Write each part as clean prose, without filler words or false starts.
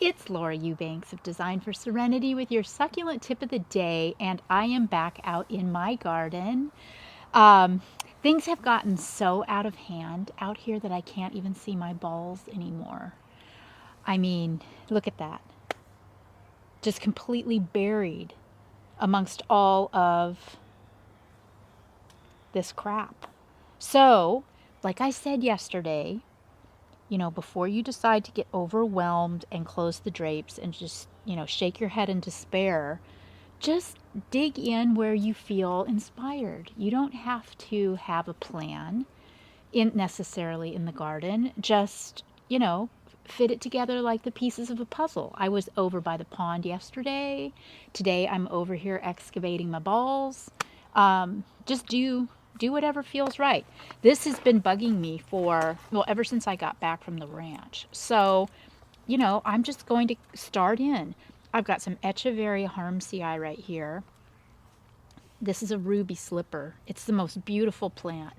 It's Laura Eubanks of Design for Serenity with your succulent tip of the day, and I am back out in my garden. Um, Things have gotten so out of hand out here that I can't even see my balls anymore. I mean, look at that. Just completely buried amongst all of this crap. So, like I said yesterday, before you decide to get overwhelmed and close the drapes and just, shake your head in despair, just dig in where you feel inspired. You don't have to have a plan necessarily in the garden. Just, fit it together like the pieces of a puzzle. I was over by the pond yesterday. Today I'm over here excavating my balls. Just do whatever feels right. This has been bugging me for, well, ever since I got back from the ranch. So, I'm just going to start in. I've got some Echeveria harmsii right here. This is a ruby slipper. It's the most beautiful plant.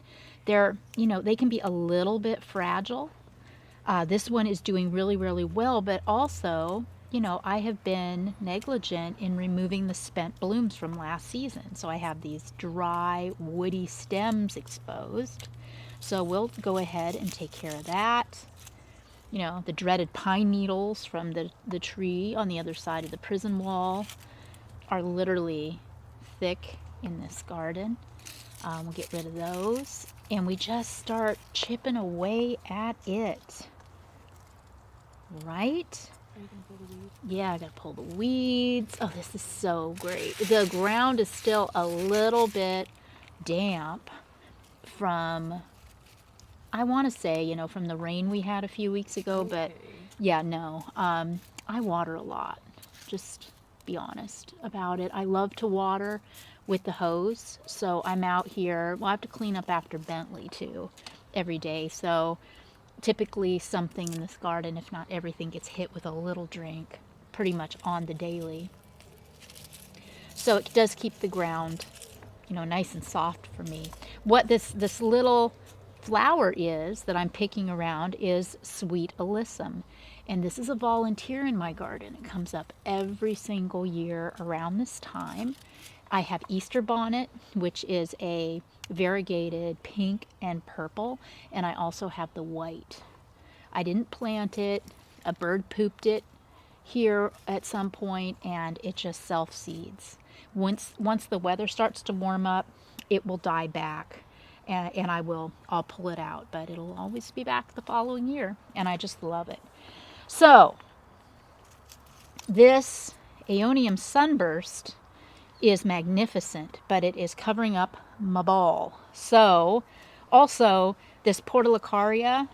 They can be a little bit fragile. This one is doing really, really well, but also, I have been negligent in removing the spent blooms from last season. So I have these dry, woody stems exposed. So we'll go ahead and take care of that. The dreaded pine needles from the tree on the other side of the prison wall are literally thick in this garden. We'll get rid of those. And we just start chipping away at it. Right? Are you going to pull the weeds? Yeah, I gotta pull the weeds. Oh, this is so great. The ground is still a little bit damp from, I want to say, from the rain we had a few weeks ago, but yeah, no. I water a lot. Just be honest about it. I love to water with the hose, so I'm out here. Well, I have to clean up after Bentley too every day, so typically something in this garden, if not everything, gets hit with a little drink pretty much on the daily. So it does keep the ground, nice and soft for me. What this little flower is that I'm picking around is sweet alyssum. And this is a volunteer in my garden. It comes up every single year around this time. I have Easter bonnet, which is a variegated pink and purple, and I also have the white. I didn't plant it. A bird pooped it here at some point, and it just self-seeds. Once the weather starts to warm up, it will die back, and I'll pull it out, but it'll always be back the following year, and I just love it. So this Aeonium sunburst is magnificent, but it is covering up my ball. So also this Portulacaria,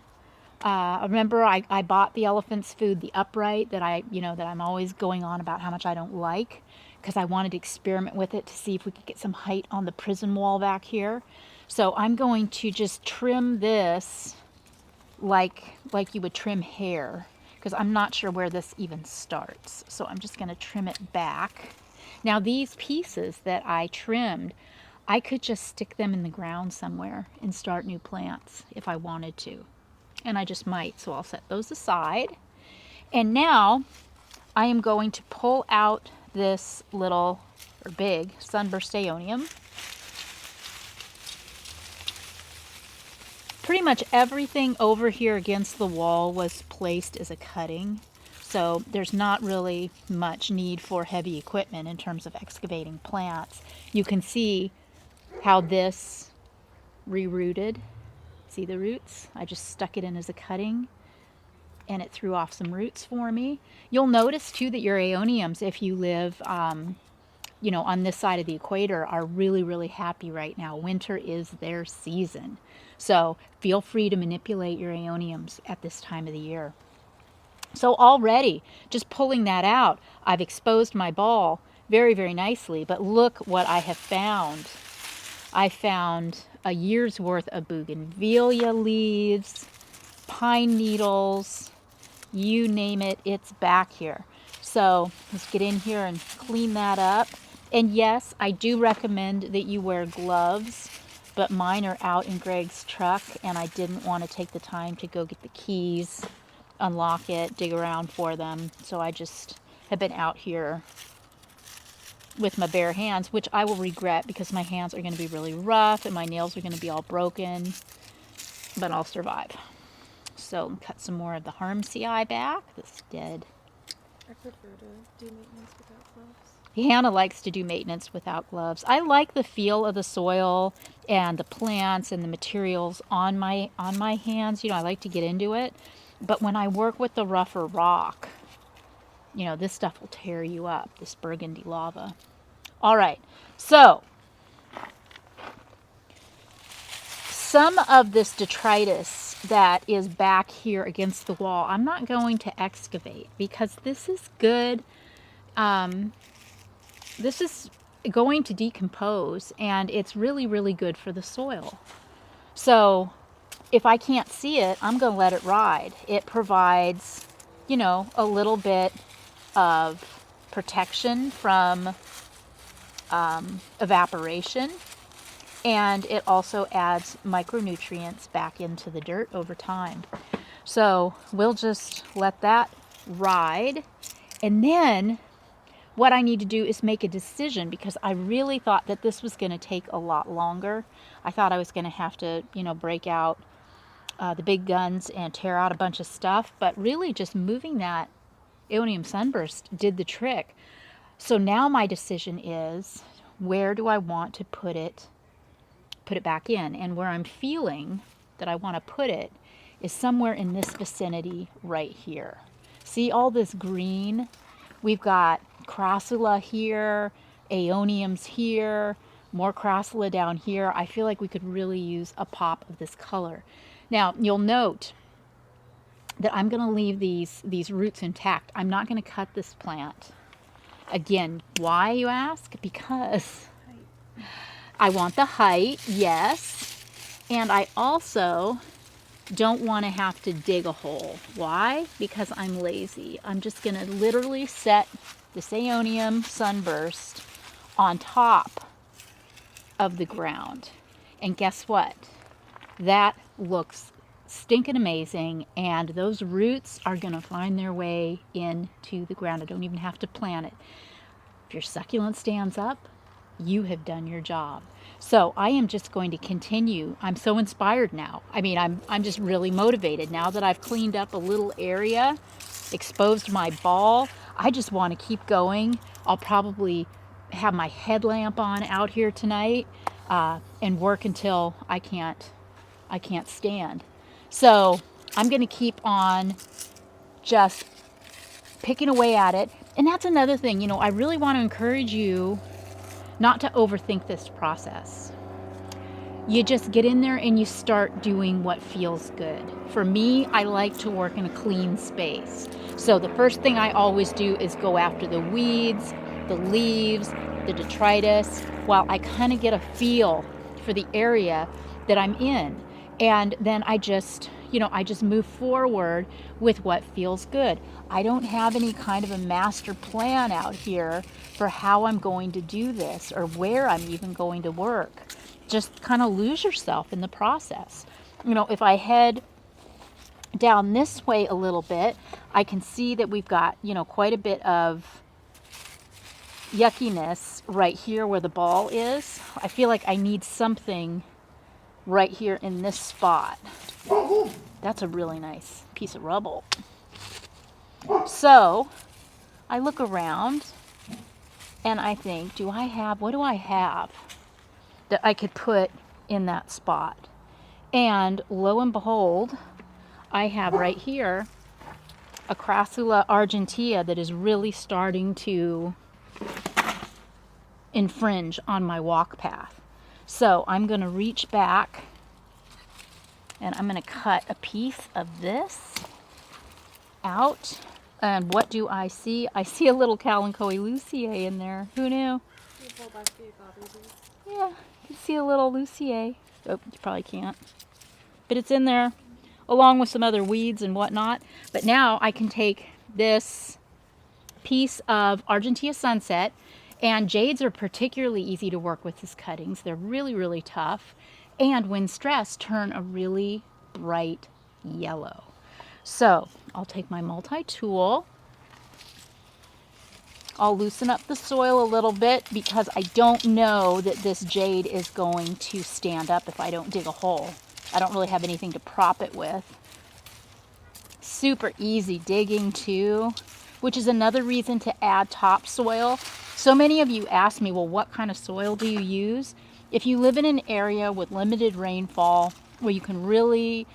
remember I bought the elephant's food, the upright, that I'm always going on about how much I don't like, because I wanted to experiment with it to see if we could get some height on the prison wall back here. So I'm going to just trim this like you would trim hair, because I'm not sure where this even starts. So I'm just going to trim it back. Now these pieces that I trimmed, I could just stick them in the ground somewhere and start new plants if I wanted to. And I just might, so I'll set those aside. And now I am going to pull out this little, or big, sunburst Aeonium. Pretty much everything over here against the wall was placed as a cutting. So there's not really much need for heavy equipment in terms of excavating plants. You can see how this rerooted. See the roots? I just stuck it in as a cutting, and it threw off some roots for me. You'll notice too that your Aeoniums, if you live on this side of the equator, are really, really happy right now. Winter is their season. So feel free to manipulate your Aeoniums at this time of the year. So already, just pulling that out, I've exposed my ball very, very nicely. But look what I have found. I found a year's worth of bougainvillea leaves, pine needles, you name it, it's back here. So let's get in here and clean that up. And yes, I do recommend that you wear gloves, but mine are out in Greg's truck, and I didn't want to take the time to go get the keys unlock it, dig around for them. So I just have been out here with my bare hands, which I will regret because my hands are going to be really rough and my nails are going to be all broken, but I'll survive. So cut some more of the Harm CI back. That's dead. I prefer to do maintenance without gloves. Hannah likes to do maintenance without gloves. I like the feel of the soil and the plants and the materials on my hands. You know, I like to get into it. But when I work with the rougher rock, you know, this stuff will tear you up, this burgundy lava. All right, so some of this detritus that is back here against the wall, I'm not going to excavate because this is good. This is going to decompose and it's really, really good for the soil. So if I can't see it, I'm going to let it ride. It provides, you know, a little bit of protection from evaporation, and it also adds micronutrients back into the dirt over time. So we'll just let that ride, and then what I need to do is make a decision because I really thought that this was going to take a lot longer. I thought I was going to have to, you know, break out the big guns and tear out a bunch of stuff, but really just moving that Aeonium Sunburst did the trick. So now my decision is, where do I want to put it back in? And where I'm feeling that I want to put it is somewhere in this vicinity right here. See all this green? We've got Crassula here, Aeoniums here, more Crassula down here. I feel like we could really use a pop of this color. Now, you'll note that I'm going to leave these roots intact. I'm not going to cut this plant. Again, why, you ask? Because I want the height, yes, and I also don't want to have to dig a hole. Why? Because I'm lazy. I'm just going to literally set this Aeonium Sunburst on top of the ground. And guess what? That looks stinking amazing, and those roots are going to find their way into the ground. I don't even have to plant it. If your succulent stands up, you have done your job. So I am just going to continue. I'm so inspired now. I mean, I'm just really motivated now that I've cleaned up a little area, exposed my ball. I just want to keep going. I'll probably have my headlamp on out here tonight and work until I can't stand. So I'm going to keep on just picking away at it. And that's another thing, you know, I really want to encourage you not to overthink this process. You just get in there and you start doing what feels good. For me, I like to work in a clean space. So the first thing I always do is go after the weeds, the leaves, the detritus, while I kind of get a feel for the area that I'm in. And then I just move forward with what feels good. I don't have any kind of a master plan out here for how I'm going to do this or where I'm even going to work. Just kind of lose yourself in the process. You know, if I head down this way a little bit, I can see that we've got, you know, quite a bit of yuckiness right here where the ball is. I feel like I need something right here in this spot. That's a really nice piece of rubble. So I look around and I think, what do I have that I could put in that spot? And lo and behold, I have right here a Crassula argentea that is really starting to infringe on my walk path. So I'm going to reach back and I'm going to cut a piece of this out. And what do I see? I see a little Kalanchoe luciae in there. Who knew? Yeah, you can see a little luciae. Oh, you probably can't. But it's in there along with some other weeds and whatnot. But now I can take this piece of Argentea Sunset, and jades are particularly easy to work with as cuttings. They're really, really tough. And when stressed, turn a really bright yellow. So I'll take my multi-tool. I'll loosen up the soil a little bit because I don't know that this jade is going to stand up if I don't dig a hole. I don't really have anything to prop it with. Super easy digging too, which is another reason to add topsoil. So many of you ask me, well, what kind of soil do you use? If you live in an area with limited rainfall where you can really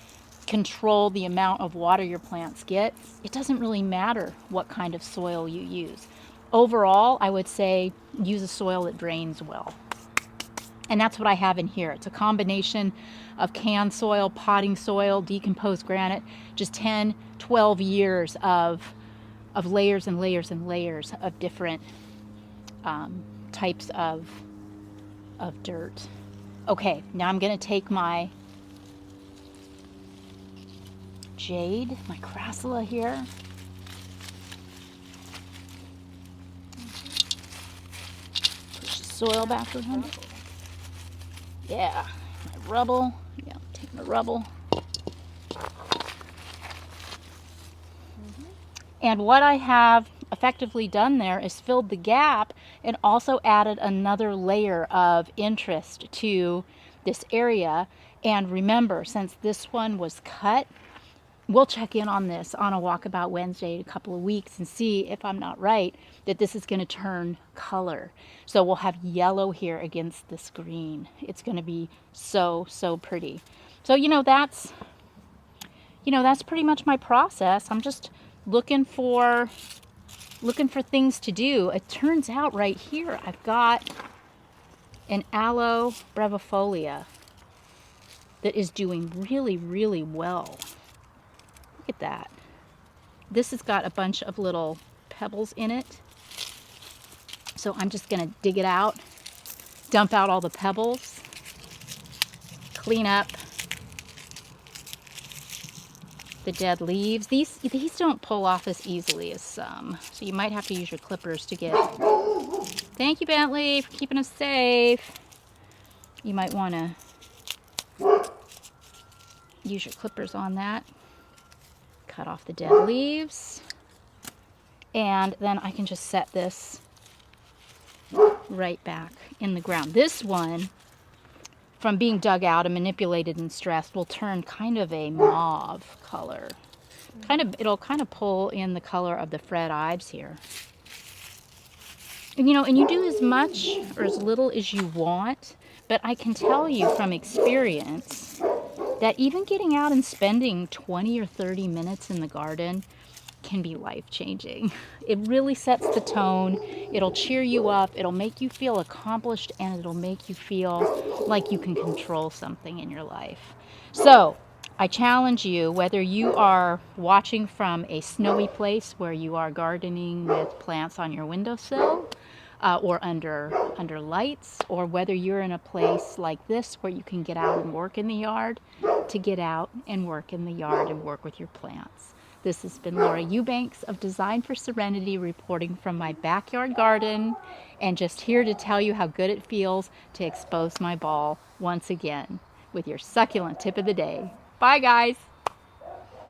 control the amount of water your plants get, it doesn't really matter what kind of soil you use. Overall, I would say use a soil that drains well. And that's what I have in here. It's a combination of canned soil, potting soil, decomposed granite, just 10, 12 years of layers and layers and layers of different types of dirt. Okay, now I'm going to take my jade, my crassula here. Push the soil back around it. Yeah, my rubble. Yeah, take my rubble. And what I have effectively done there is filled the gap and also added another layer of interest to this area. And remember, since this one was cut, we'll check in on this on a Walkabout Wednesday in a couple of weeks and see if I'm not right, that this is going to turn color. So we'll have yellow here against this green. It's going to be so, so pretty. So, that's pretty much my process. I'm just looking for things to do. It turns out right here I've got an aloe brevifolia that is doing really, really well. Look at that. This has got a bunch of little pebbles in it. So I'm just going to dig it out, dump out all the pebbles, clean up the dead leaves. These don't pull off as easily as some, so you might have to use your clippers to get. Thank you, Bentley, for keeping us safe. You might want to use your clippers on that. Cut off the dead leaves, and then I can just set this right back in the ground. This one, from being dug out and manipulated and stressed, will turn kind of a mauve color. It'll kind of pull in the color of the Fred Ives here. And you do as much or as little as you want, but I can tell you from experience that even getting out and spending 20 or 30 minutes in the garden can be life-changing. It really sets the tone. It'll cheer you up. It'll make you feel accomplished, and it'll make you feel like you can control something in your life. So I challenge you, whether you are watching from a snowy place where you are gardening with plants on your windowsill, or under lights, or whether you're in a place like this where you can get out and work in the yard, to get out and work in the yard and work with your plants. This has been Laura Eubanks of Design for Serenity, reporting from my backyard garden, and just here to tell you how good it feels to expose my ball once again with your succulent tip of the day. Bye, guys.